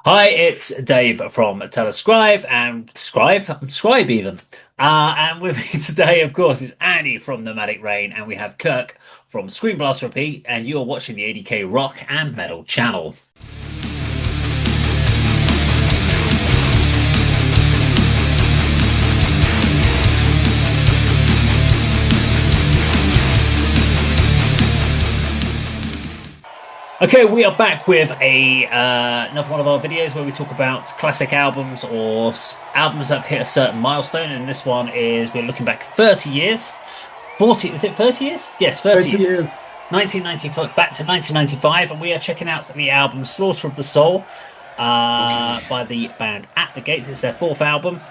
Hi, it's Dave from Telescribe and Scribe even. And with me today, of course, is Andy from Nomadic Rain, and we have Kirk from Screen Blast Repeat, and you're watching the A.D.K Rock and Metal channel. Okay, we are back with another one of our videos where we talk about classic albums or albums that have hit a certain milestone. And this one is we're looking back 30 years. 40, is it 30 years? Yes, 30 30 years. years. 1995, back to 1995, and we are checking out the album Slaughter of the Soul by the band At the Gates. It's their fourth album.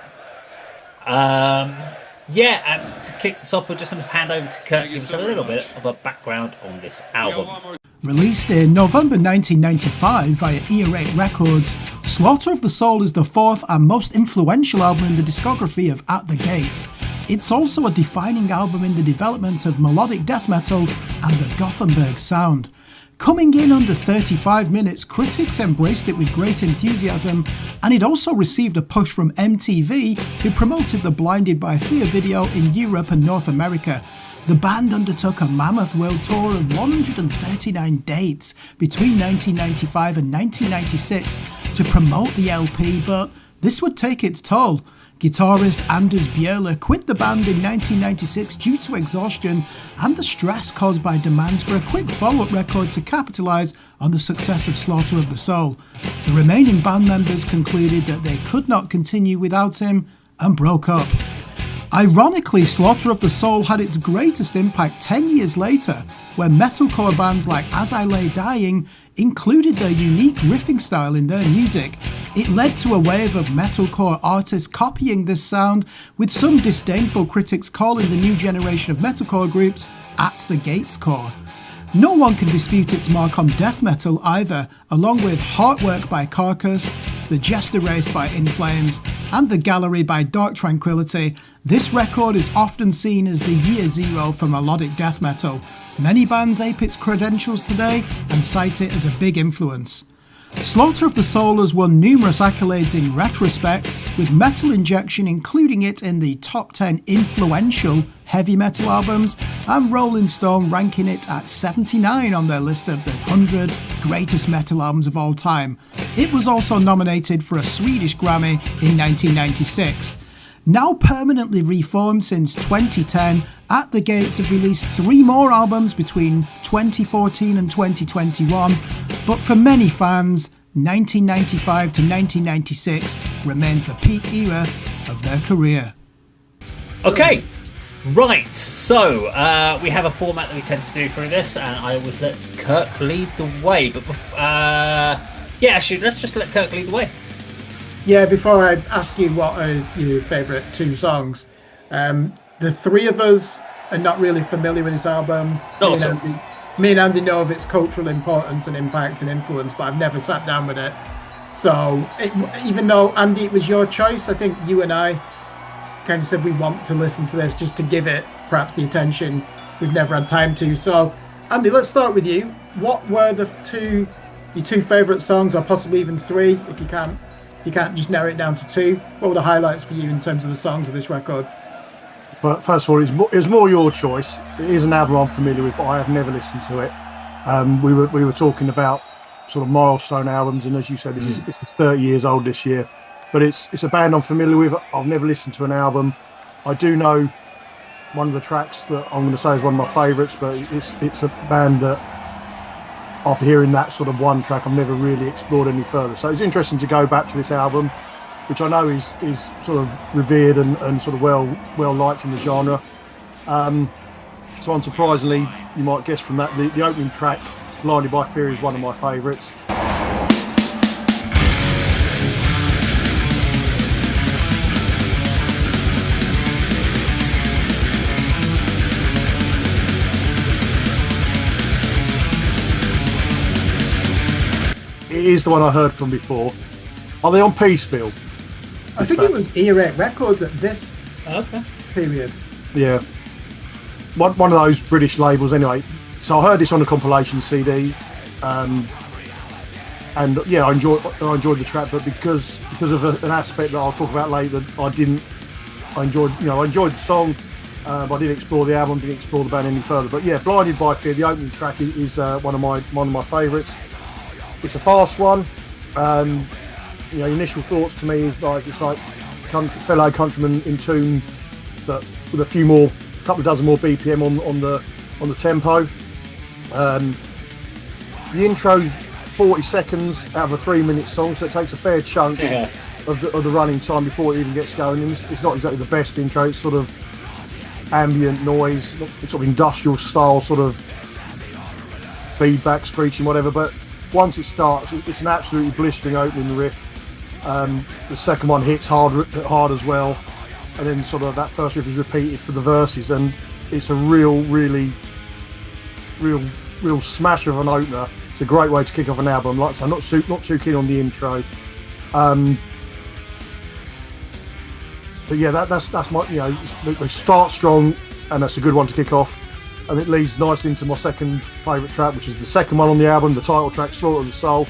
Yeah, and to kick this off, we're just going to hand over to Kurt to give us a little bit of a background on this album. Released in November 1995 via Earache Records, Slaughter of the Soul is the fourth and most influential album in the discography of At the Gates. It's also a defining album in the development of melodic death metal and the Gothenburg sound. Coming in under 35 minutes, critics embraced it with great enthusiasm, and it also received a push from MTV, who promoted the Blinded by Fear video in Europe and North America. The band undertook a mammoth world tour of 139 dates between 1995 and 1996 to promote the LP, but this would take its toll. Guitarist Anders Björler quit the band in 1996 due to exhaustion and the stress caused by demands for a quick follow-up record to capitalise on the success of Slaughter of the Soul. The remaining band members concluded that they could not continue without him and broke up. Ironically, Slaughter of the Soul had its greatest impact 10 years later, when metalcore bands like As I Lay Dying included their unique riffing style in their music. It led to a wave of metalcore artists copying this sound, with some disdainful critics calling the new generation of metalcore groups At the Gates core. No one can dispute its mark on death metal either, along with Heartwork by Carcass, The Jester Race by In Flames, and The Gallery by Dark Tranquillity. This record is often seen as the year zero for melodic death metal. Many bands ape its credentials today and cite it as a big influence. Slaughter of the Soul has won numerous accolades in retrospect, with Metal Injection including it in the top 10 influential heavy metal albums, and Rolling Stone ranking it at 79 on their list of the 100 greatest metal albums of all time. It was also nominated for a Swedish Grammy in 1996. Now permanently reformed since 2010, At the Gates have released 3 more albums between 2014 and 2021, but for many fans, 1995 to 1996 remains the peak era of their career. Okay, right, so we have a format that we tend to do through this, and I always let Kirk lead the way, but actually, let's just let Kirk lead the way. Yeah, before I ask you what are your favourite 2 songs, the 3 of us are not really familiar with this album. Me and Andy know of its cultural importance and impact and influence, but I've never sat down with it. So even though, Andy, it was your choice, I think you and I kind of said we want to listen to this just to give it perhaps the attention we've never had time to. So, Andy, let's start with you. What were your 2 favourite songs, or possibly even 3, if you can't just narrow it down to 2? What were the highlights for you in terms of the songs of this record? But first of all, it's more your choice. It is an album I'm familiar with, but I have never listened to it. We were talking about sort of milestone albums, and as you said, this is 30 years old this year. But it's a band I'm familiar with. I've never listened to an album. I do know one of the tracks that I'm going to say is one of my favourites, but it's a band that, after hearing that sort of one track, I've never really explored any further. So it's interesting to go back to this album, which I know is sort of revered and sort of well liked in the genre. So unsurprisingly, you might guess from that, the opening track, Blinded by Fear, is one of my favourites. It is the one I heard from before. Are they on Peacefield? I think it was Earache Records at this period. Yeah. One of those British labels anyway. So I heard this on a compilation CD. and yeah, I enjoyed the track, but because of an aspect that I'll talk about later, I enjoyed the song. But I didn't explore the album, didn't explore the band any further. But yeah, Blinded by Fear, the opening track is one of my favourites. It's a fast one. Initial thoughts to me is it's like fellow countrymen in tune, but with a couple of dozen more BPM on the tempo. The intro's 40 seconds out of a 3-minute song, so it takes a fair chunk of the running time before it even gets going. And it's not exactly the best intro. It's sort of ambient noise, sort of industrial style, sort of feedback, screeching, whatever. But once it starts, it's an absolutely blistering opening riff. The second one hits hard as well, and then sort of that first riff is repeated for the verses, and it's a real smasher of an opener. It's a great way to kick off an album. Like I say, not too keen on the intro. But yeah, that's my, they start strong, and that's a good one to kick off. And it leads nicely into my second favourite track, which is the second one on the album, the title track, Slaughter of the Soul.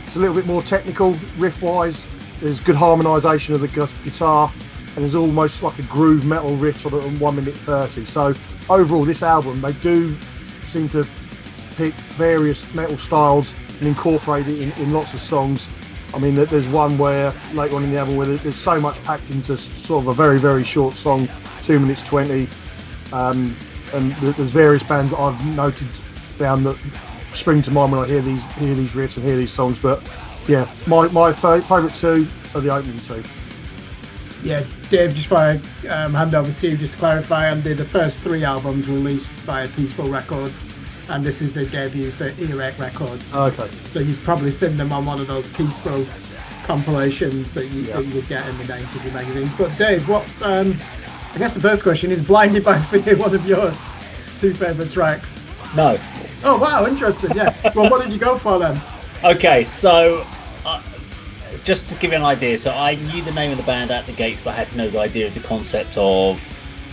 It's a little bit more technical, riff-wise. There's good harmonisation of the guitar, and there's almost like a groove metal riff sort of on 1 minute 30. So overall, this album, they do seem to pick various metal styles and incorporate it in lots of songs. I mean, there's one where later on in the album where there's so much packed into sort of a very, very short song, 2 minutes 20. And there's various bands that I've noted down that spring to mind when I hear these riffs and hear these songs. But yeah, my favourite two are the opening two. Yeah, Dave, just before I hand over to you, just to clarify, Andy, the first 3 albums released by Peaceful Records, and this is the debut for A.D.K Records. Okay. So you've probably seen them on one of those Peaceful compilations that you would get in the 90s magazines. But Dave, I guess the first question is, Blinded by Fear one of your 2 favourite tracks? No. Oh wow, interesting, yeah. Well, what did you go for then? Okay, so just to give you an idea, so I knew the name of the band at the gates, but I had no idea of the concept of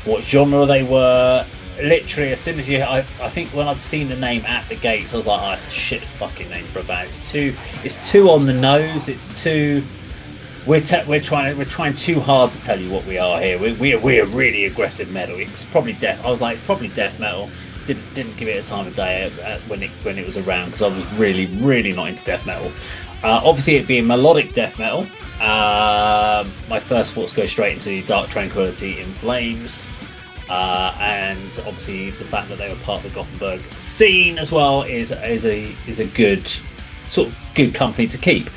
what genre they were. Literally, as soon as I think when I'd seen the name at the gates, I was like, oh, it's a shit fucking name for a band. It's too on the nose. It's too. We're trying too hard to tell you what we are here. We're really aggressive metal. It's probably death. I was like, it's probably death metal. Didn't give it a time of day when it was around, because I was really not into death metal. Obviously, it being melodic death metal, my first thoughts go straight into Dark Tranquillity, In Flames, and obviously the fact that they were part of the Gothenburg scene as well is a good sort of good company to keep.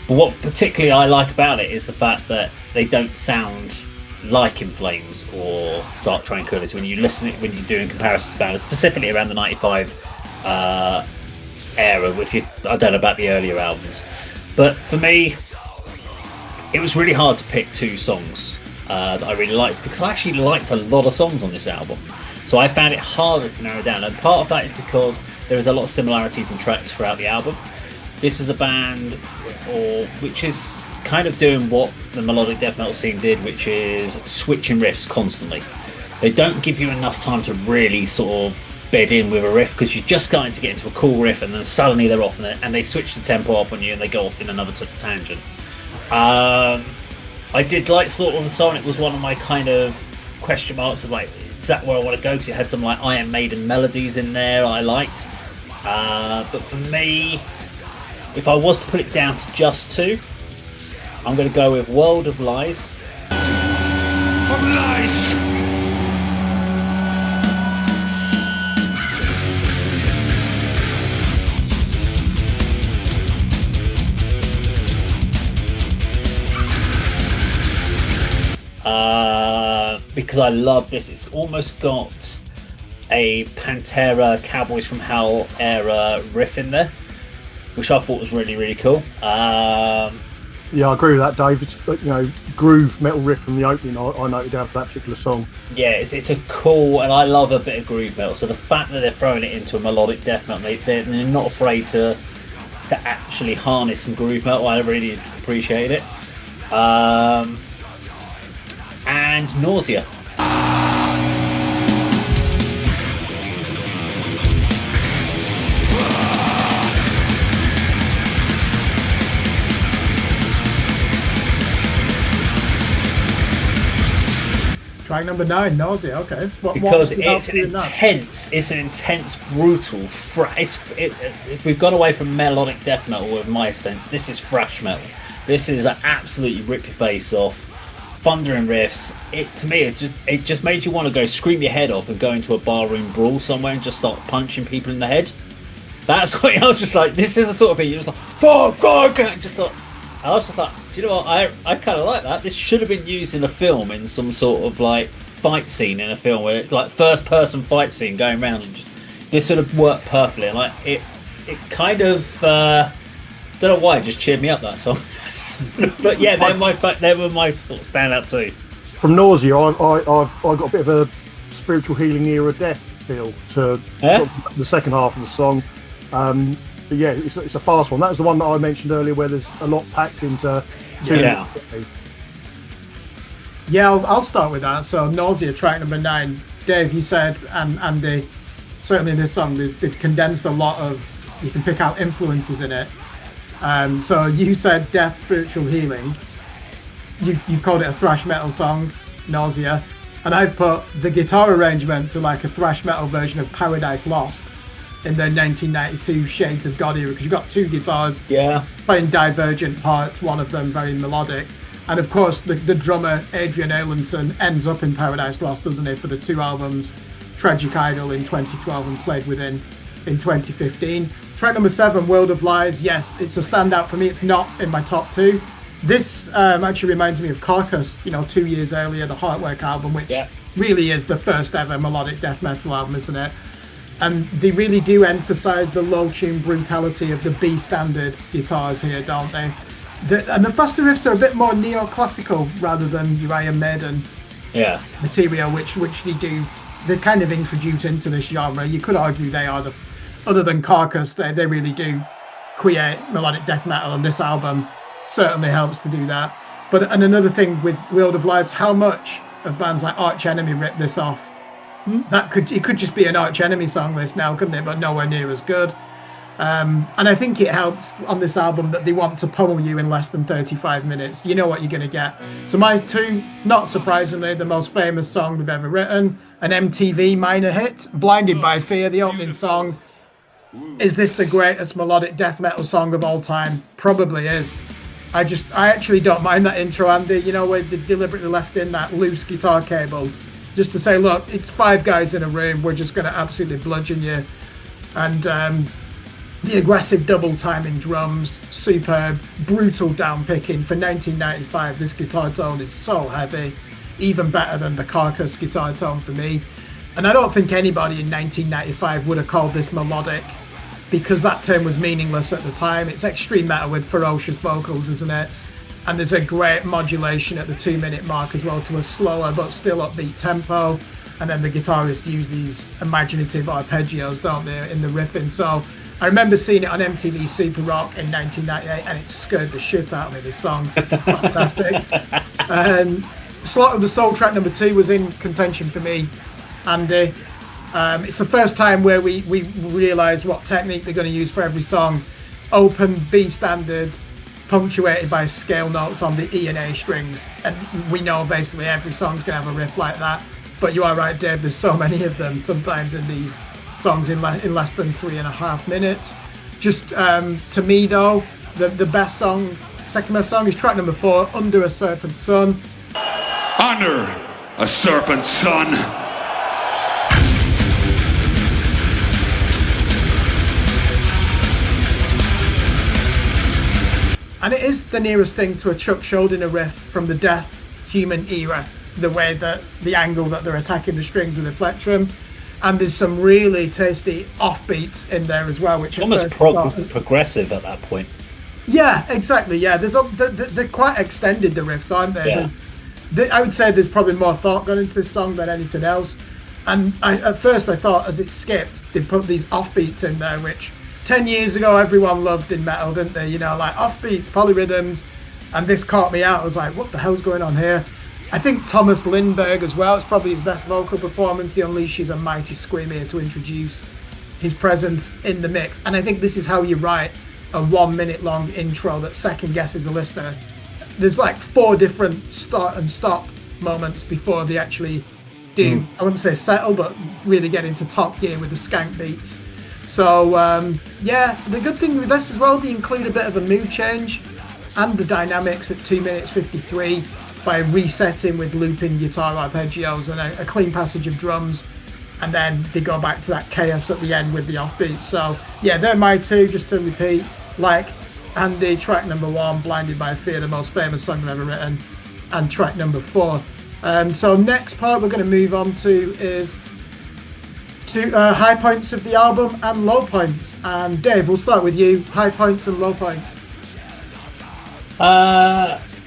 But what particularly I like about it is the fact that they don't sound like In Flames or Dark Tranquillity when you listen when you're doing comparisons to bands, specifically around the 95 era. I don't know about the earlier albums, but for me it was really hard to pick 2 songs that I really liked, because I actually liked a lot of songs on this album, so I found it harder to narrow down. And part of that is because there is a lot of similarities in tracks throughout the album. This is a band which is kind of doing what the melodic death metal scene did, which is switching riffs constantly. They don't give you enough time to really sort of bed in with a riff, because you're just starting to get into a cool riff and then suddenly they're off and they switch the tempo up on you and they go off in another tangent. I did like Slaughter of the Soul, and it was one of my kind of question marks of like, is that where I want to go? Because it had some like Iron Maiden melodies in there I liked. But for me, if I was to put it down to just 2, I'm going to go with World of Lies. Of Lies! Because I love this. It's almost got a Pantera Cowboys from Hell era riff in there, which I thought was really cool. Yeah, I agree with that, Dave. It's, groove metal riff from the opening. I noted down for that particular song. Yeah, it's a cool, and I love a bit of groove metal. So the fact that they're throwing it into a melodic death metal, they're not afraid to actually harness some groove metal. I really appreciate it. and Nausea. Track number 9, Nausea. Okay, Because it's an intense, brutal. If we've gone away from melodic death metal, with my sense, this is thrash metal. This is an absolutely rip your face off, thundering riffs. To me, it just made you want to go scream your head off and go into a barroom brawl somewhere and just start punching people in the head. That's what I was just like. This is the sort of thing you're just like, fuck, God, just like. I was just like, do you know what? I kind of like that. This should have been used in a film, in some sort of like fight scene in a film, where like first person fight scene going around. And this would have worked perfectly. And like it kind of don't know why it just cheered me up, that song. But yeah, they were my sort of standout too. From Nausea, I've got a bit of a spiritual healing era death feel to sort of the second half of the song. But yeah, it's a fast one. That was the one that I mentioned earlier, where there's a lot packed into 2 minutes. Yeah, I'll start with that. So Nausea, track number 9. Dave, you said, and Andy, certainly in this song, they've condensed a lot of, you can pick out influences in it. So you said death, spiritual healing. You've called it a thrash metal song, Nausea. And I've put the guitar arrangement to like a thrash metal version of Paradise Lost in the 1992 Shades of God era, because you've got 2 guitars playing divergent parts, one of them very melodic. And of course, the drummer, Adrian Erlandson, ends up in Paradise Lost, doesn't he, for the 2 albums, Tragic Idol in 2012 and Played Within in 2015. Track number 7, World of Lies. Yes, it's a standout for me. It's not in my top 2. This actually reminds me of Carcass, 2 years earlier, the Heartwork album, which really is the first ever melodic death metal album, isn't it? And they really do emphasise the low tune brutality of the B standard guitars here, don't they? And the faster riffs are a bit more neoclassical rather than your Iron Maiden material, which they kind of introduce into this genre. You could argue they are other than Carcass, they really do create melodic death metal, and this album certainly helps to do that. And another thing with World of Lies, how much of bands like Arch Enemy rip this off? It could just be an Arch Enemy song list now, couldn't it? But nowhere near as good. And I think it helps on this album that they want to pummel you in less than 35 minutes. You know what you're going to get. So my 2, not surprisingly, the most famous song they've ever written, an MTV minor hit, Blinded by Fear, the opening song. Is this the greatest melodic death metal song of all time? Probably is. I actually don't mind that intro, Andy, where they deliberately left in that loose guitar cable, just to say, look, it's 5 guys in a room, we're just going to absolutely bludgeon you. And the aggressive double timing drums, superb, brutal down picking. For 1995, this guitar tone is so heavy, even better than the Carcass guitar tone for me. And I don't think anybody in 1995 would have called this melodic, because that term was meaningless at the time. It's extreme metal with ferocious vocals, isn't it? And there's a great modulation at the 2-minute mark as well, to a slower but still upbeat tempo. And then the guitarists use these imaginative arpeggios, don't they, in the riffing. So I remember seeing it on MTV Super Rock in 1998, and it scared the shit out of me, this song. Fantastic. Slaughter of the Soul, track number 2, was in contention for me, Andy. It's the first time where we realise what technique they're going to use for every song. Open B standard, punctuated by scale notes on the E and A strings, and we know basically every song's gonna have a riff like that. But you are right, Dave, there's so many of them sometimes in these songs in less than 3.5 minutes. Just to me though, the best song, second best song, is track number 4, Under a Serpent Sun. Under a Serpent Sun. And it is the nearest thing to a Chuck Schuldiner riff from the Death Human era, the way that the angle that they're attacking the strings with the plectrum. And there's some really tasty offbeats in there as well, which almost progressive at that point. Yeah, exactly. Yeah, they're quite extended, the riffs, aren't they? Yeah. I would say there's probably more thought gone into this song than anything else. And at first I thought, as it skipped, they put these offbeats in there, which 10 years ago everyone loved in metal, didn't they? Like offbeats, polyrhythms, and this caught me out. I was like, what the hell's going on here? I think Thomas Lindbergh as well. It's probably his best vocal performance. He unleashes a mighty scream here to introduce his presence in the mix. And I think this is how you write a 1 minute long intro that second guesses the listener. There's like 4 different start and stop moments before they actually do, I wouldn't say settle, but really get into top gear with the skank beats. So, yeah, the good thing with this as well, they include a bit of a mood change and the dynamics at 2 minutes 53 by resetting with looping guitar arpeggios and a clean passage of drums. And then they go back to that chaos at the end with the offbeat. So, yeah, they're my 2, just to repeat. Like Andy, track number 1, Blinded by Fear, the most famous song I've ever written, and track number 4. So next part we're going to move on to is high points of the album and low points. And Dave, we'll start with you. High points and low points.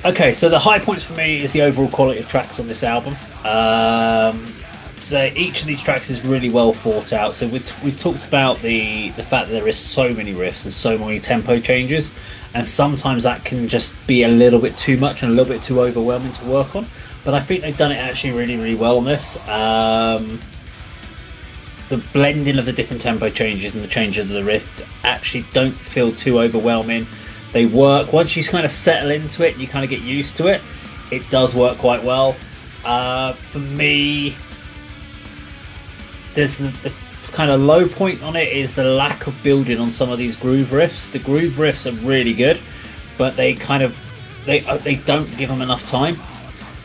Okay, so the high points for me is the overall quality of tracks on this album. So each of these tracks is really well thought out. So we've talked about the fact that there is so many riffs and so many tempo changes, and sometimes that can just be a little bit too much and a little bit too overwhelming to work on. But I think they've done it actually really, really well on this. The blending of the different tempo changes and the changes of the riff actually don't feel too overwhelming. They work. Once you kind of settle into it and you kind of get used to it, it does work quite well. For me, there's the kind of low point on it is the lack of building on some of these groove riffs. The groove riffs are really good, but they don't give them enough time.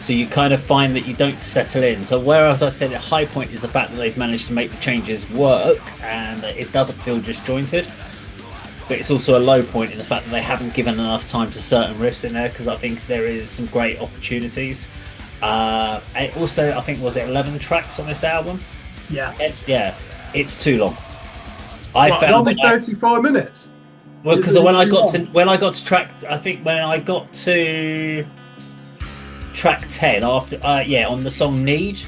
So you kind of find that you don't settle in. So whereas I said a high point is the fact that they've managed to make the changes work and it doesn't feel disjointed, but it's also a low point in the fact that they haven't given enough time to certain riffs in there, because I think there is some great opportunities. And also, I think, was it 11 tracks on this album? Yeah. It's too long. I found only 34 minutes. Well, because when I got to track, I think when I got to track 10 after, on the song Need.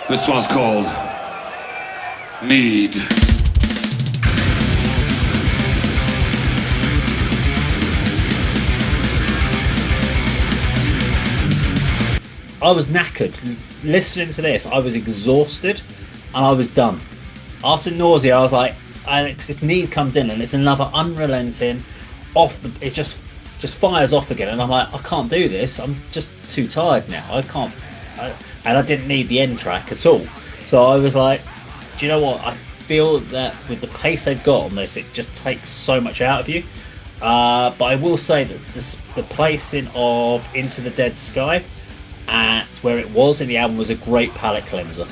This one's called Need. I was knackered. Listening to this, I was exhausted and I was done. After Nausea, I was like, because if Need comes in and it's another unrelenting, it just fires off again, and I'm like, I can't do this. I'm just too tired now. I can't. And I didn't need the end track at all. So I was like, do you know what? I feel that with the pace they've got on this, it just takes so much out of you. But I will say that the placing of Into the Dead Sky at where it was in the album was a great palate cleanser.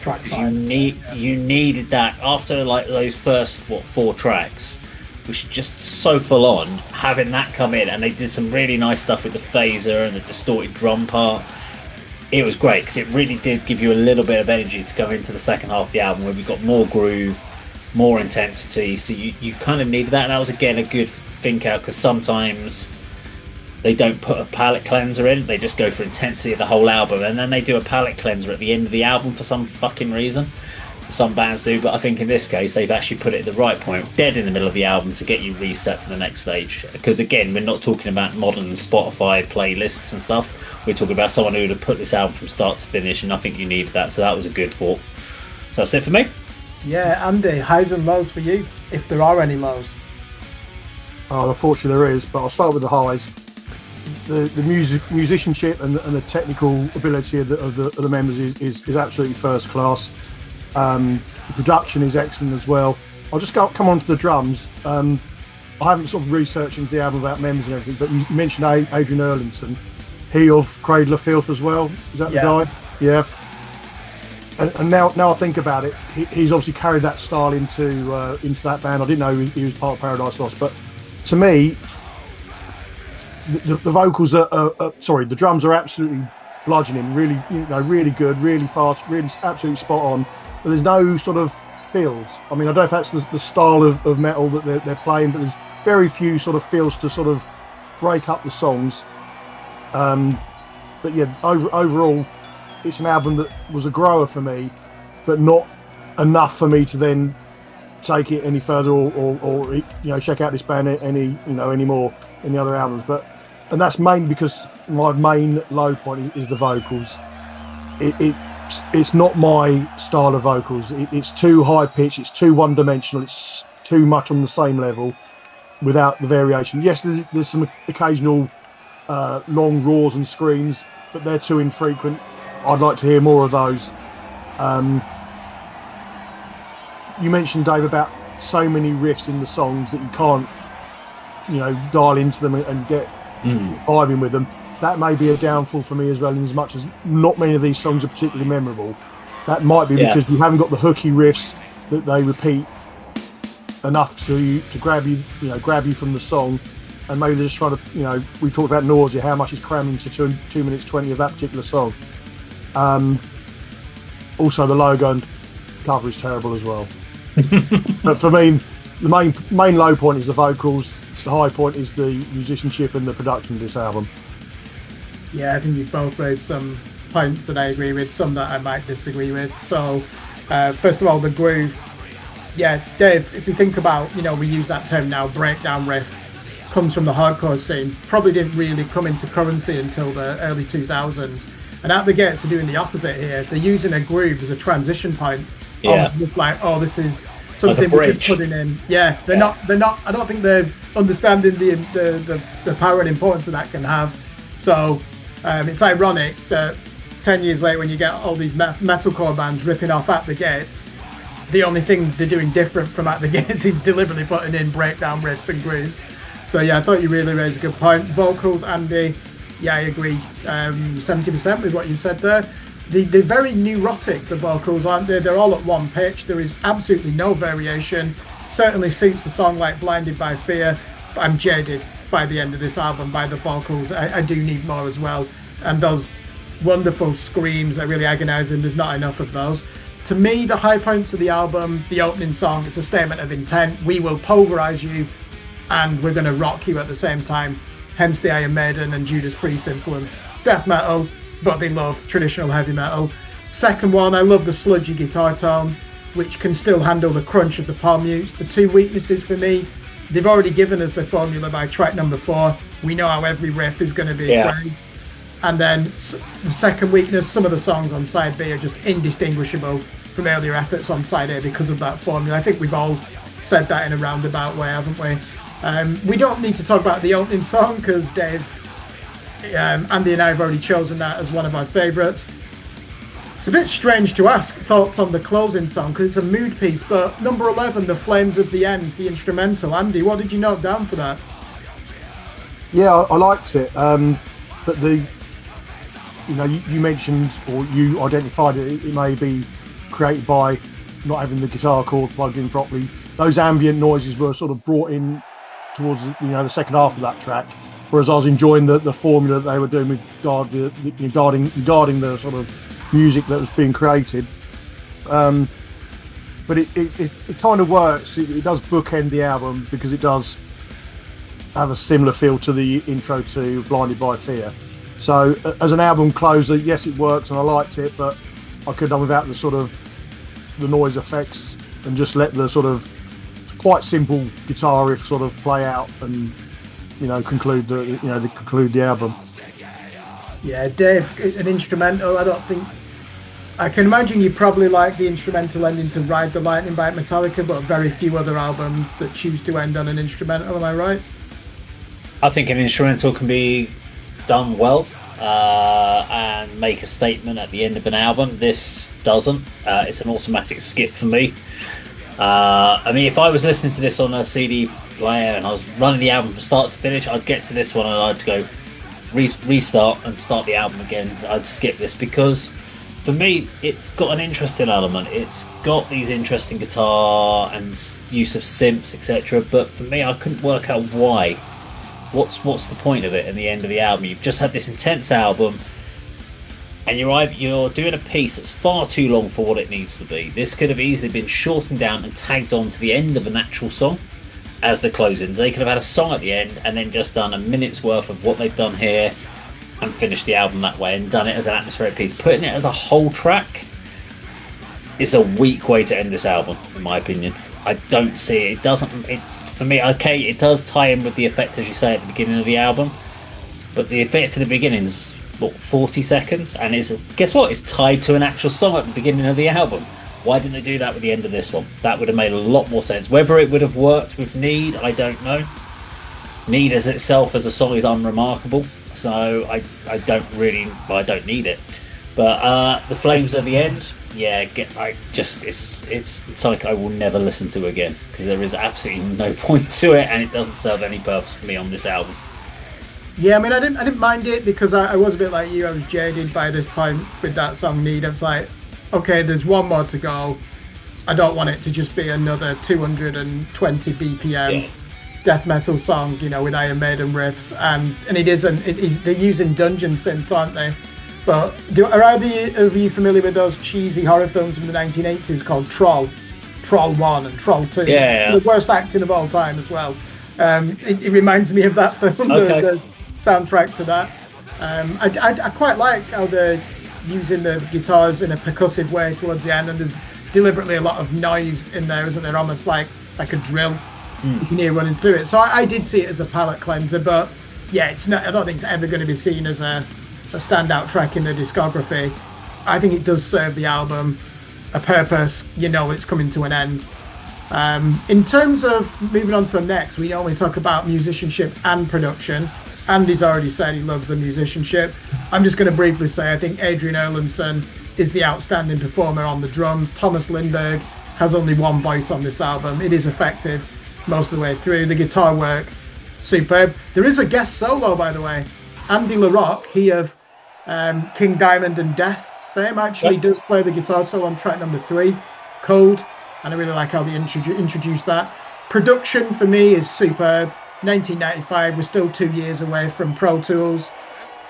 You needed that after like those first 4 tracks, which are just so full on. Having that come in, and they did some really nice stuff with the phaser and the distorted drum part. It was great because it really did give you a little bit of energy to go into the second half of the album, where we've got more groove, more intensity. So you kind of needed that, and that was again a good think out, because sometimes they don't put a palate cleanser in, they just go for intensity of the whole album, and then they do a palate cleanser at the end of the album for some fucking reason. Some bands do, but I think in this case they've actually put it at the right point, dead in the middle of the album, to get you reset for the next stage. Because again, we're not talking about modern Spotify playlists and stuff, we're talking about someone who would have put this album from start to finish, and I think you needed that, so that was a good thought. So that's it for me. Yeah, Andy, highs and lows for you, if there are any lows. Oh, unfortunately there is, but I'll start with the highs. The musicianship and the technical ability of the members is absolutely first class. The production is excellent as well. I'll just come on to the drums. I haven't sort of researched into the album about members and everything, but you mentioned Adrian Erlinson. He of Cradle of Filth as well. Is that the guy? Yeah. And now I think about it, he's obviously carried that style into that band. I didn't know he was part of Paradise Lost, but to me, the vocals the drums are absolutely bludgeoning, really good, really fast, really absolutely spot on. But there's no sort of fills. I mean, I don't know if that's the style of metal that they're playing, but there's very few sort of fills to sort of break up the songs. But yeah, overall, it's an album that was a grower for me, but not enough for me to then take it any further or check out this band any more in the other albums. And that's mainly because my main low point is the vocals. It's not my style of vocals. It's too high pitched. It's too one dimensional. It's too much on the same level without the variation. Yes, there's some occasional long roars and screams, but they're too infrequent. I'd like to hear more of those. You mentioned, Dave, about so many riffs in the songs that you can't, dial into them and get vibing with them. That may be a downfall for me as well, in as much as not many of these songs are particularly memorable. That might be because you haven't got the hooky riffs that they repeat enough to grab you from the song, and maybe they're just trying to, we talked about nausea, how much is crammed into 2 minutes 20 of that particular song. Also, the logo and cover is terrible as well. But for me, the main low point is the vocals. The high point is the musicianship and the production of this album. Yeah, I think you've both raised some points that I agree with, some that I might disagree with. So, first of all, the groove. Yeah, Dave, if you think about, we use that term now, breakdown riff, comes from the hardcore scene. Probably didn't really come into currency until the early 2000s. And at the gates, they're doing the opposite here. They're using a groove as a transition point. Yeah. Like, this is something like we're just putting in. Yeah, they're not. I don't think they're understanding the power and importance that can have. So it's ironic that 10 years later, when you get all these metalcore bands ripping off At the Gates, the only thing they're doing different from At the Gates is deliberately putting in breakdown riffs and grooves. So yeah, I thought you really raised a good point. Vocals, Andy, yeah, I agree 70% with what you said there. They're very neurotic, the vocals, aren't they? They're all at one pitch. There is absolutely no variation. Certainly suits a song like Blinded by Fear. But I'm jaded by the end of this album by the vocals. I do need more as well. And those wonderful screams are really agonizing. There's not enough of those. To me, the high points of the album, the opening song, it's a statement of intent. We will pulverize you and we're going to rock you at the same time. Hence the Iron Maiden and Judas Priest influence. It's death metal, but they love traditional heavy metal. Second one, I love the sludgy guitar tone, which can still handle the crunch of the palm mutes. The two weaknesses for me, they've already given us the formula by track number 4. We know how every riff is going to be phrased. And then the second weakness, some of the songs on side B are just indistinguishable from earlier efforts on side A because of that formula. I think we've all said that in a roundabout way, haven't we? We don't need to talk about the opening song because Dave, Andy and I have already chosen that as one of our favourites. It's a bit strange to ask thoughts on the closing song because it's a mood piece, but number 11, The Flames of the End, the instrumental. Andy, what did you note down for that? Yeah, I liked it, but you mentioned, or you identified it may be created by not having the guitar cord plugged in properly. Those ambient noises were sort of brought in towards the second half of that track, whereas I was enjoying the formula that they were doing with regarding the sort of music that was being created. But it kind of works. It does bookend the album because it does have a similar feel to the intro to Blinded by Fear. So as an album closer, yes, it works and I liked it, but I could have done without the noise effects and just let the sort of quite simple guitar riff sort of play out and conclude the album. Yeah, Dave, an instrumental. I can imagine you probably like the instrumental ending to Ride the Lightning by Metallica, but very few other albums that choose to end on an instrumental. Am I right? I think an instrumental can be done well and make a statement at the end of an album. This doesn't. It's an automatic skip for me. If I was listening to this on a CD player and I was running the album from start to finish, I'd get to this one and I'd go restart and start the album again. I'd skip this because for me it's got an interesting element. It's got these interesting guitar and use of synths, etc. But for me, I couldn't work out why. What's the point of it in the end of the album? You've just had this intense album and you're doing a piece that's far too long for what it needs to be. This could have easily been shortened down and tagged on to the end of an actual song as the closing. They could have had a song at the end and then just done a minute's worth of what they've done here and finished the album that way and done it as an atmospheric piece. Putting it as a whole track is a weak way to end this album, in my opinion. I don't see it. For me, okay, it does tie in with the effect, as you say, at the beginning of the album, but the effect to the beginning's what 40 seconds, and it's guess what? It's tied to an actual song at the beginning of the album. Why didn't they do that with the end of this one? That would have made a lot more sense. Whether it would have worked with Need, I don't know. Need as itself as a song is unremarkable, so I don't need it. But the Flames at the end, yeah, it's something I will never listen to again because there is absolutely no point to it, and it doesn't serve any purpose for me on this album. Yeah, I mean, I didn't mind it because I was a bit like you. I was jaded by this point with that song Need. I was like, okay, there's one more to go. I don't want it to just be another 220 BPM death metal song, with Iron Maiden riffs. And it isn't. They're using dungeon synths, aren't they? But are either of you familiar with those cheesy horror films from the 1980s called Troll 1 and Troll 2? Yeah. The worst acting of all time as well. It reminds me of that film. Okay. The soundtrack to that. I quite like how they're using the guitars in a percussive way towards the end, and there's deliberately a lot of noise in there, isn't there? Almost like a drill you can hear running through it. So I did see it as a palate cleanser, but yeah, it's not. I don't think it's ever going to be seen as a standout track in the discography. I think it does serve the album a purpose. It's coming to an end. In terms of moving on to the next, we only talk about musicianship and production. Andy's already said he loves the musicianship. I'm just going to briefly say I think Adrian Erlandson is the outstanding performer on the drums. Thomas Lindberg has only one voice on this album. It is effective most of the way through. The guitar work, superb. There is a guest solo, by the way. Andy LaRocque, he of King Diamond and Death fame, actually does play the guitar solo on track number 3, Cold. And I really like how they introduced that. Production for me is superb. 1995, we're still 2 years away from Pro Tools,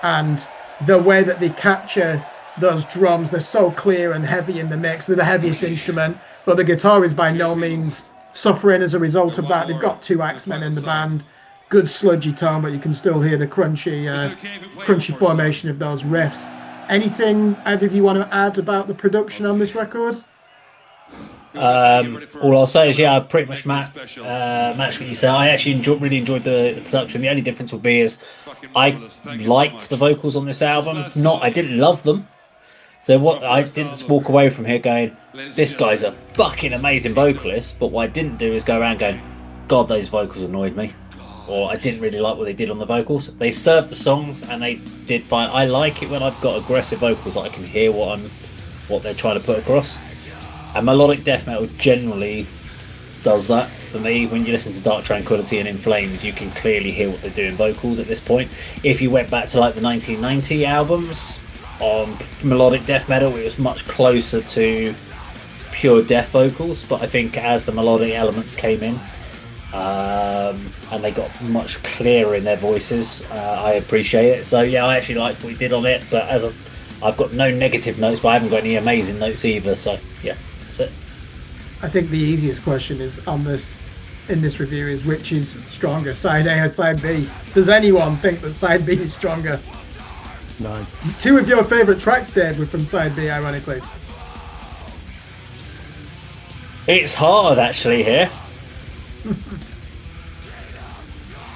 and the way that they capture those drums, they're so clear and heavy in the mix. They're the heaviest instrument, but the guitar is by no means suffering as a result of that. They've got 2 axemen in the band, good sludgy tone, but you can still hear the crunchy formation of those riffs. Anything either of you want to add about the production on this record? All I'll say is, I pretty much match what you said. I actually really enjoyed the production. The only difference would be is I liked the vocals on this album. I didn't love them. So I didn't walk away from here going, this guy's a fucking amazing vocalist. But what I didn't do is go around going, God, those vocals annoyed me. Or I didn't really like what they did on the vocals. They served the songs and they did fine. I like it when I've got aggressive vocals that I can hear what they're trying to put across. And melodic death metal generally does that for me. When you listen to Dark Tranquillity and In Flames, you can clearly hear what they're doing vocals at this point. If you went back to like the 1990 albums on melodic death metal, it was much closer to pure death vocals. But I think as the melodic elements came in, and they got much clearer in their voices, I appreciate it. So yeah, I actually liked what we did on it. But I've got no negative notes, but I haven't got any amazing notes either. So yeah. I think the easiest question is in this review is which is stronger, side A or side B? Does anyone think that side B is stronger? No. 2 of your favourite tracks, Dave, were from side B, ironically. It's hard actually here.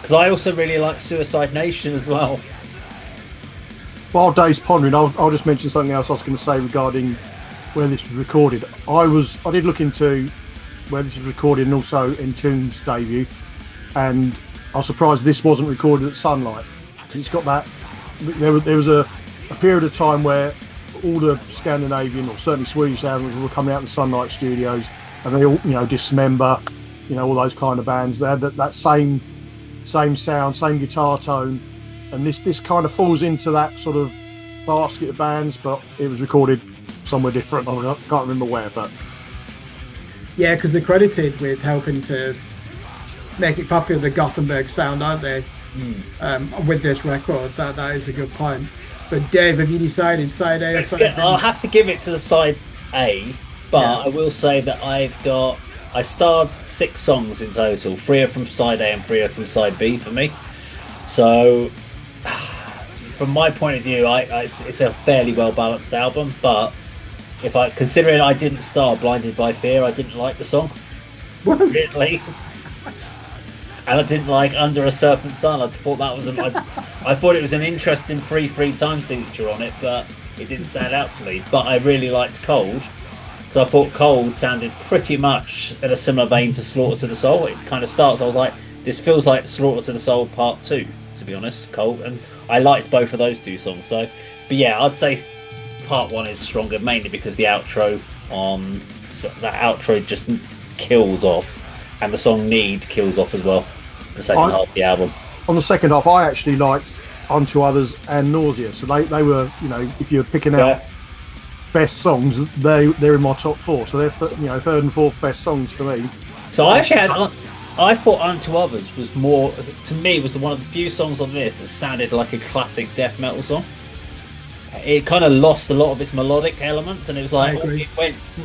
Because I also really like Suicide Nation as well. While Dave's pondering, I'll just mention something else I was going to say regarding where this was recorded. I did look into where this was recorded and also in Tune's debut, and I was surprised this wasn't recorded at Sunlight. It's got that. There was a period of time where all the Scandinavian or certainly Swedish albums were coming out of the Sunlight studios, and they all, Dismember, all those kind of bands. They had that same sound, same guitar tone, and this kind of falls into that sort of basket of bands, but it was recorded somewhere different. I can't remember where, but yeah, because they're credited with helping to make it popular, the Gothenburg sound, aren't they? With this record, that is a good point. But Dave, have you decided side A or side B? I'll have to give it to the side A, but I will say that I starred 6 songs in total. 3 are from side A and 3 are from side B for me. So from my point of view, it's a fairly well balanced album, but considering I didn't star Blinded by Fear, I didn't like the song. Really. and I didn't like Under a Serpent's Sun. I thought that was I thought it was an interesting free time signature on it, but it didn't stand out to me. But I really liked Cold. So I thought Cold sounded pretty much in a similar vein to Slaughter to the Soul. It kind of starts, I was like, this feels like Slaughter to the Soul Part 2, to be honest, Cold. And I liked both of those two songs. So, but yeah, I'd say Part 1 is stronger, mainly because the outro just kills off. And the song Need kills off as well, the second half of the album. On the second half, I actually liked Unto Others and Nausea. So they were, if you're picking out best songs, they're in my top 4. So they're third and fourth best songs for me. So I thought Unto Others was more, to me, was one of the few songs on this that sounded like a classic death metal song. It kind of lost a lot of its melodic elements, and it was like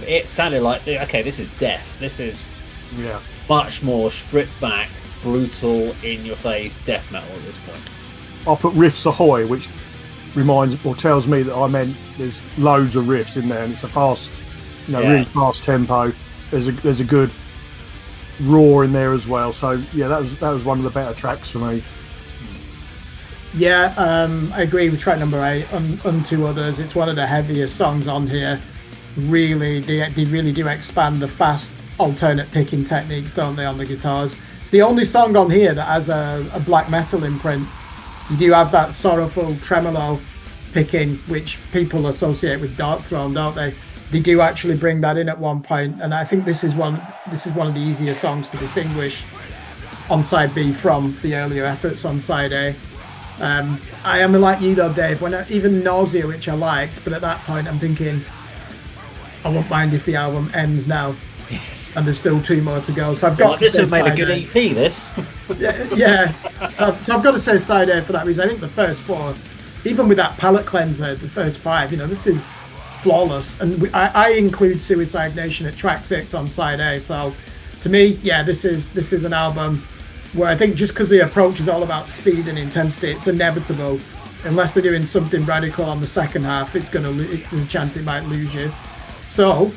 it sounded like, okay, this is death. This is much more stripped back, brutal, in your face death metal at this point. I'll put Riffs Ahoy, which reminds or tells me that I meant there's loads of riffs in there, and it's a fast, really fast tempo. There's a good roar in there as well. So yeah, that was one of the better tracks for me. Yeah, I agree with track number 8, Unto Others. It's one of the heaviest songs on here. Really, they really do expand the fast alternate picking techniques, don't they, on the guitars. It's the only song on here that has a black metal imprint. You do have that sorrowful tremolo picking, which people associate with Dark Throne, don't they? They do actually bring that in at one point, and I think this is one of the easier songs to distinguish on side B from the earlier efforts on side A. I am like you though, Dave. Even Nausea, which I liked, but at that point I'm thinking, I won't mind if the album ends now, and there's still 2 more to go. So I've got this would have made a good EP. This, yeah. So I've got to say side A for that reason. I think the first 4, even with that palate cleanser, the first 5, this is flawless. And I include Suicide Nation at track 6 on side A. So to me, yeah, this is an album where I think just because the approach is all about speed and intensity, it's inevitable. Unless they're doing something radical on the second half, there's a chance it might lose you. So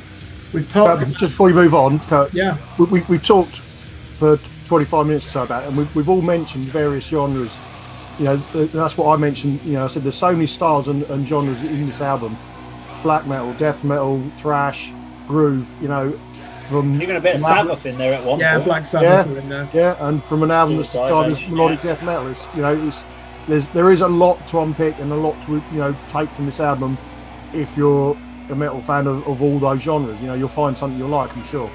we've talked. Just before you move on, Kirk, yeah, we talked for 25 minutes or so about it, and we've all mentioned various genres. That's what I mentioned. I said there's so many styles and genres in this album: black metal, death metal, thrash, groove. From you're going to bet Sabbath in there at one point. Yeah, Black Sabbath are in there. Yeah, and from an album that's melodic death metal, there is a lot to unpick and a lot to take from this album. If you're a metal fan of all those genres, you'll find something you'll like, I'm sure.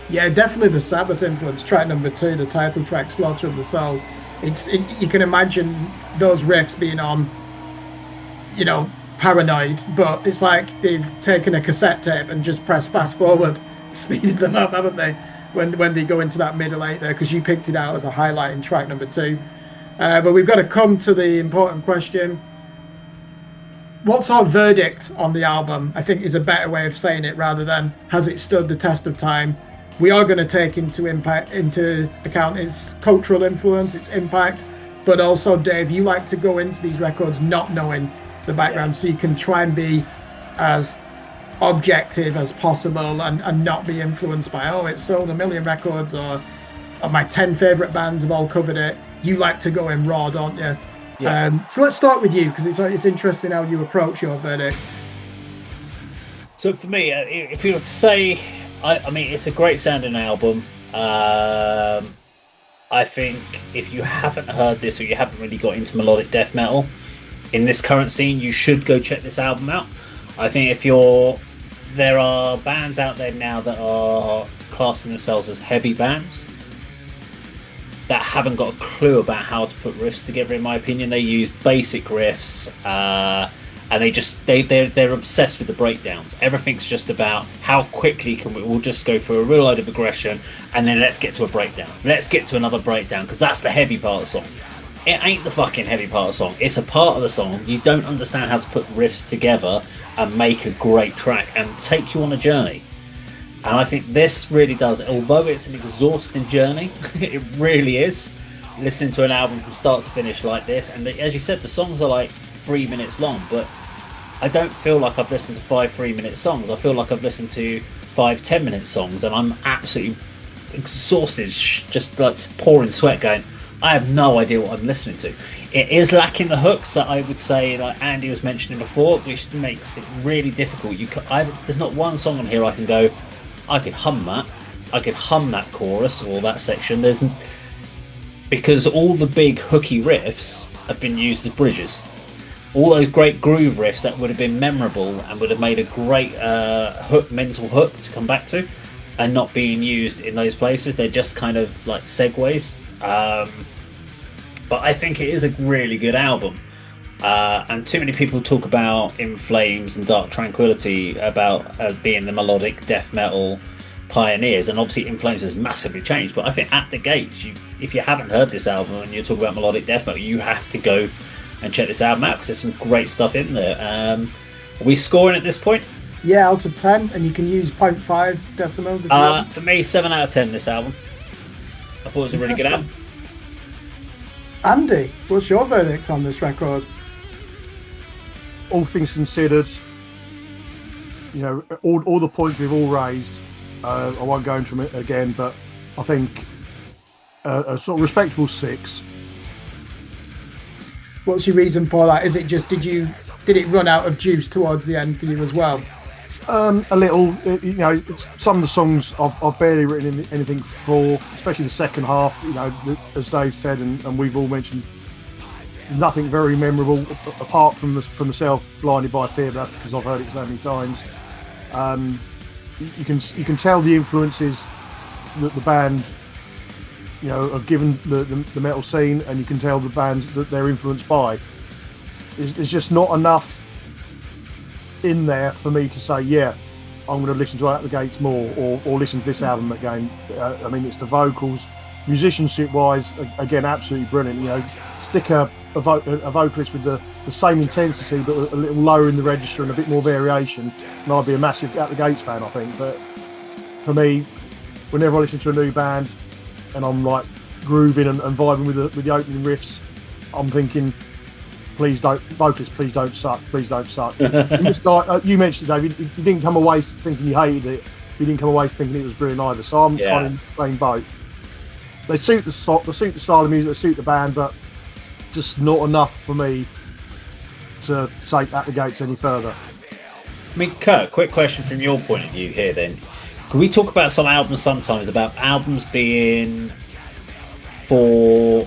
Yeah, definitely the Sabbath influence. Track number 2, the title track, Slaughter of the Soul. You can imagine those riffs being on, Paranoid, but it's like they've taken a cassette tape and just pressed fast forward, speeded them up, haven't they? When they go into that middle 8 there, because you picked it out as a highlight in track number 2. But we've got to come to the important question. What's our verdict on the album? I think is a better way of saying it rather than has it stood the test of time. We are going to take into account its cultural influence, its impact, but also, Dave, you like to go into these records not knowing the background, so you can try and be as objective as possible and not be influenced by, it's sold 1 million records, or my 10 favourite bands have all covered it. You like to go in raw, don't you? Yeah. So let's start with you, because it's interesting how you approach your verdict. So for me, if you were to say, I mean, it's a great sounding album. I think if you haven't heard this, or you haven't really got into melodic death metal in this current scene, you should go check this album out. I think there are bands out there now that are classing themselves as heavy bands that haven't got a clue about how to put riffs together. In my opinion, they use basic riffs, and they're obsessed with the breakdowns. Everything's just about how quickly we'll just go for a real load of aggression, and then let's get to a breakdown. Let's get to another breakdown, because that's the heavy part of the song. It ain't the fucking heavy part of the song. It's a part of the song. You don't understand how to put riffs together and make a great track and take you on a journey. And I think this really does. Although it's an exhausting journey, it really is, listening to an album from start to finish like this. And as you said, the songs are like 3 minutes long, but I don't feel like I've listened to 5 3-minute songs. I feel like I've listened to 5 10-minute songs, and I'm absolutely exhausted, just like pouring sweat, going, I have no idea what I'm listening to. It is lacking the hooks that I would say, like Andy was mentioning before, which makes it really difficult. There's not one song on here I can go, I could hum that. I could hum that chorus or that section. Because all the big hooky riffs have been used as bridges. All those great groove riffs that would have been memorable and would have made a great mental hook to come back to, are not being used in those places. They're just kind of like segues. But I think it is a really good album. And too many people talk about In Flames and Dark Tranquillity about being the melodic death metal pioneers, and obviously In Flames has massively changed. But I think At the Gates, if you haven't heard this album and you're talking about melodic death metal, you have to go and check this album out because there's some great stuff in there. Are we scoring at this point? Yeah, out of 10, and you can use 0.5 decimals if you want. For me, 7 out of 10 this album. I thought it was a really good album. Andy, what's your verdict on this record? All things considered, you know, all the points we've all raised, I won't go into it again, but I think a sort of respectable 6. What's your reason for that? Is it just did it run out of juice towards the end for you as well? A little, you know, some of the songs I've barely written anything for, especially the second half. You know, as Dave said, and we've all mentioned, nothing very memorable apart from myself, Blinded by Fear, but that's because I've heard it so many times. You can tell the influences that the band, you know, have given the metal scene, and you can tell the bands that they're influenced by. There's just not enough in there for me to say, yeah, I'm going to listen to Out the Gates more, or listen to this album again. I mean, it's the vocals, musicianship wise, again, absolutely brilliant. You know, stick a vocalist with the same intensity but a little lower in the register and a bit more variation, and I'd be a massive Out the Gates fan, I think. But for me, whenever I listen to a new band and I'm like grooving and vibing with the opening riffs, I'm thinking, please don't suck. Just like you mentioned, David, you didn't come away thinking you hated it. You didn't come away thinking it was brilliant either. So I'm kind of in the same boat. They suit the style of music, they suit the band, but just not enough for me to take At the Gates any further. I mean, Kirk, quick question from your point of view here then. Can we talk about some albums sometimes, about albums being for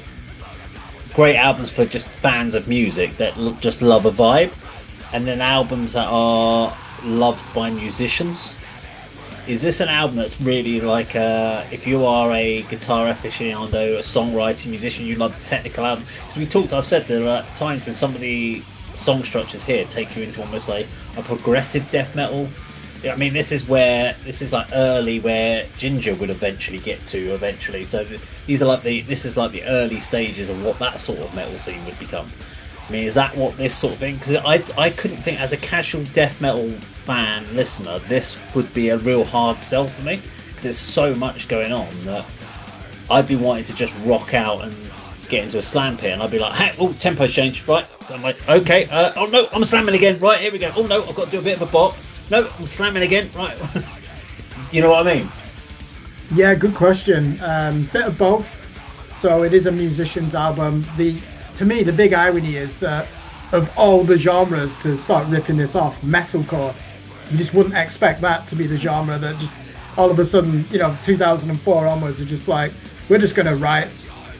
great albums for just fans of music that just love a vibe, and then albums that are loved by musicians? Is this an album that's really like if you are a guitar aficionado, a songwriter, musician, you love the technical album? Because I've said there are times when some of the song structures here take you into almost like a progressive death metal. I mean, this is like early where Ginger would eventually get to. So this is like the early stages of what that sort of metal scene would become. I mean, is that what this sort of thing? Because I couldn't think, as a casual death metal fan listener, this would be a real hard sell for me, because there's so much going on that I'd be wanting to just rock out and get into a slam pit, and I'd be like, hey, oh, tempo's changed, right? So I'm like, okay, oh no, I'm slamming again, right, here we go. Oh no, I've got to do a bit of a bop. No, I'm slamming again, right? You know what I mean? Yeah, good question. Bit of both. So it is a musician's album. To me, the big irony is that of all the genres to start ripping this off, metalcore, you just wouldn't expect that to be the genre that just all of a sudden, 2004 onwards, are just like, we're just going to write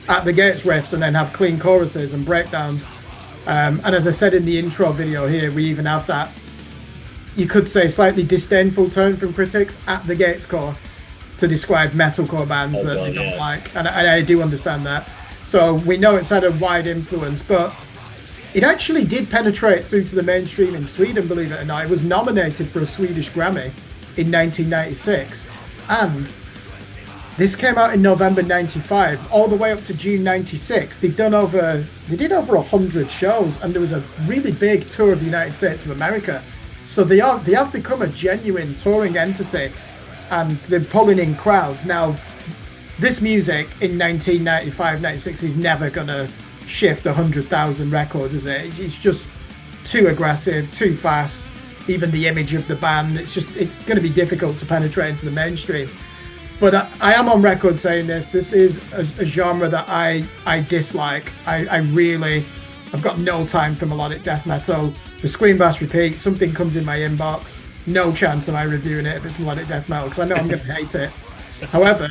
At the Gates riffs and then have clean choruses and breakdowns. And as I said in the intro video here, we even have that, you could say, slightly disdainful tone from critics, At the Gates core, to describe metalcore bands that they don't like. And I do understand that. So we know it's had a wide influence, but it actually did penetrate through to the mainstream in Sweden, believe it or not. It was nominated for a Swedish Grammy in 1996. And this came out in November 95, all the way up to June 96. They did over 100 shows, and there was a really big tour of the United States of America. So they have become a genuine touring entity, and they're pulling in crowds. Now, this music in 1995, 96 is never going to shift 100,000 records, is it? It's just too aggressive, too fast. Even the image of the band, it's going to be difficult to penetrate into the mainstream. But I am on record saying this. This is a genre that I dislike. I've got no time for melodic death metal. The Scream Blast Repeat, something comes in my inbox. No chance of I reviewing it if it's melodic death metal, because I know I'm going to hate it. However,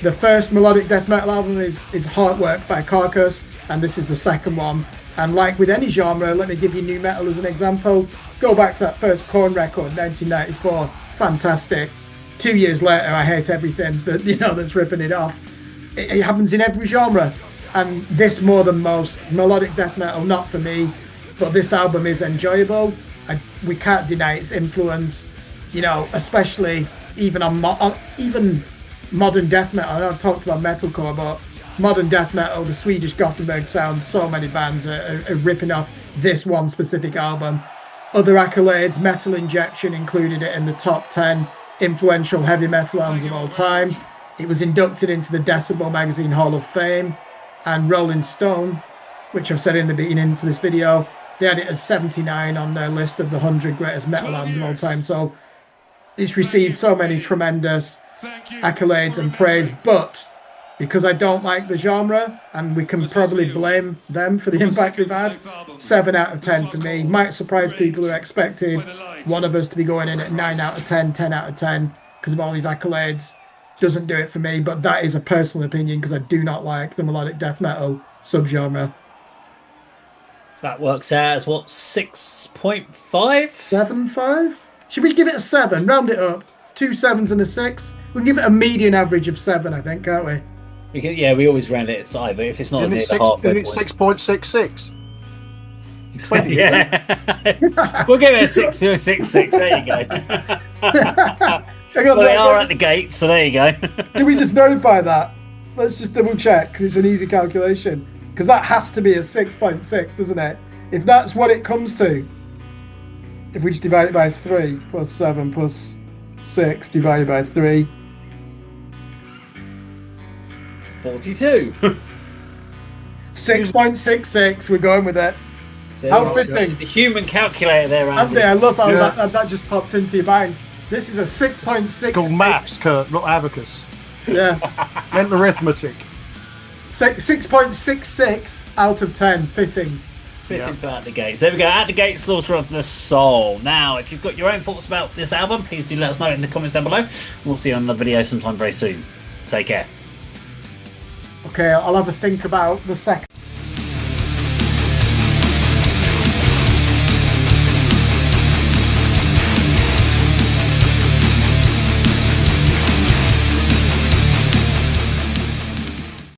the first melodic death metal album is Heartwork by Carcass, and this is the second one. And like with any genre, let me give you new metal as an example. Go back to that first Korn record, 1994. Fantastic. 2 years later, I hate everything that's ripping it off. It happens in every genre. And this more than most. Melodic death metal, not for me. But this album is enjoyable. We can't deny its influence. Especially even on even modern death metal. I know I've talked about metalcore, but modern death metal, the Swedish Gothenburg sound, so many bands are ripping off this one specific album. Other accolades, Metal Injection included it in the top 10 influential heavy metal albums of all time. It was inducted into the Decibel Magazine Hall of Fame, and Rolling Stone, which I've said in the beginning to this video, they had it as 79 on their list of the 100 greatest metal albums of all time. So it's received so many tremendous accolades and praise, but because I don't like the genre, and we can probably blame them for the impact they've had, 7 out of 10 for me. Might surprise people who expected one of us to be going in at 9 out of 10, 10 out of 10 because of all these accolades. Doesn't do it for me, but that is a personal opinion because I do not like the melodic death metal subgenre. So that works out as what, 6.5? 7.5? Should we give it a 7? Round it up. 2 7s and a 6. We can give it a median average of 7, I think, can't we? We always round it. It's either if it's not near the halfway point. It's 6.66. Yeah, we'll give it a 6 to a 6.6. There you go. Well, they are at the gate, so there you go. Can we just verify that? Let's just double check because it's an easy calculation. Because that has to be a 6.6, doesn't it? If that's what it comes to, if we just divide it by 3 plus 7 plus 6 divided by 3. 42. 6.66, we're going with it. So How fitting. The human calculator there, Andy. Andy, I love how that just popped into your mind. This is a 6.6. It's called maths, Kirk, not abacus. Yeah. Meant arithmetic. 6.66 out of 10, fitting. Fitting for At the Gates. There we go. At the Gates, Slaughter of the Soul. Now, if you've got your own thoughts about this album, please do let us know in the comments down below. We'll see you on another video sometime very soon. Take care. Okay, I'll have a think about the second.